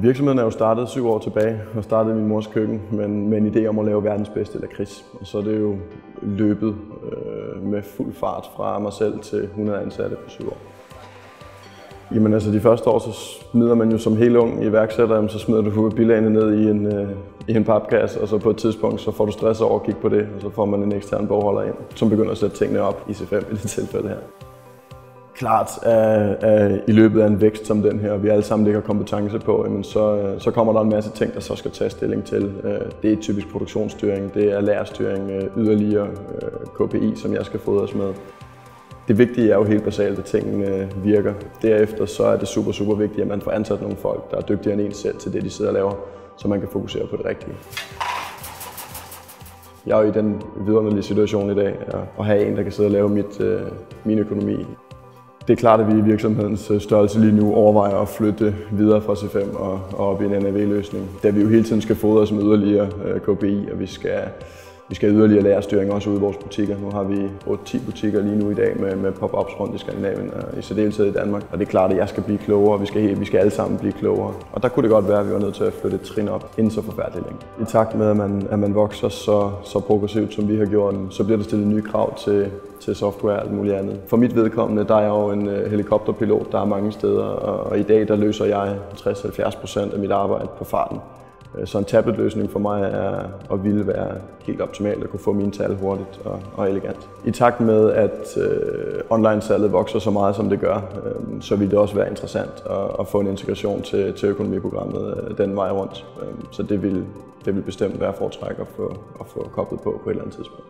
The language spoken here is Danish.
Virksomheden er jo startet 7 år tilbage og startede i min mors køkken, men med en idé om at lave verdens bedste lakrids. Og så er det jo løbet med fuld fart fra mig selv til 100 ansatte på 7 år. Jamen altså de første år, så smider man jo som helt ung iværksætter, så smider du bilagene ned i en papkasse, og så på et tidspunkt så får du stress over at kigge på det, og så får man en ekstern bogholder ind, som begynder at sætte tingene op i C5 i det tilfælde her. Klart, at i løbet af en vækst som den her, vi alle sammen lægger kompetence på, jamen så kommer der en masse ting, der så skal tage stilling til. Det er typisk produktionsstyring, det er lærerstyring, yderligere KPI, som jeg skal fodres med. Det vigtige er jo helt basalt, at tingene virker. Derefter så er det super vigtigt, at man får ansat nogle folk, der er dygtigere end en selv til det, de sidder og laver, så man kan fokusere på det rigtige. Jeg er jo i den vidunderlige situation i dag, at have en, der kan sidde og lave min økonomi. Det er klart, at vi i virksomhedens størrelse lige nu overvejer at flytte videre fra C5 og op i en NAV-løsning, da vi jo hele tiden skal fodres med yderligere KPI, og vi skal yderligere lærerstyring også ude i vores butikker. Nu har vi 8-10 butikker lige nu i dag med pop-ups rundt i Skandinavien og i særdeleshed i Danmark. Og det er klart, at jeg skal blive klogere, og vi skal alle sammen blive klogere. Og der kunne det godt være, at vi var nødt til at flytte et trin op inden så forfærdeligt længe. I takt med, at man vokser så progressivt, som vi har gjort, så bliver der stillet nye krav til software og alt muligt andet. For mit vedkommende, der er jeg jo en helikopterpilot, der er mange steder, og i dag der løser jeg 60-70% af mit arbejde på farten. Så en tabletløsning for mig ville være helt optimalt at kunne få mine tal hurtigt og elegant. I takt med, at online-salget vokser så meget, som det gør, så vil det også være interessant at få en integration til økonomiprogrammet den vej rundt. Så det vil bestemt være foretræk at få koblet på et eller andet tidspunkt.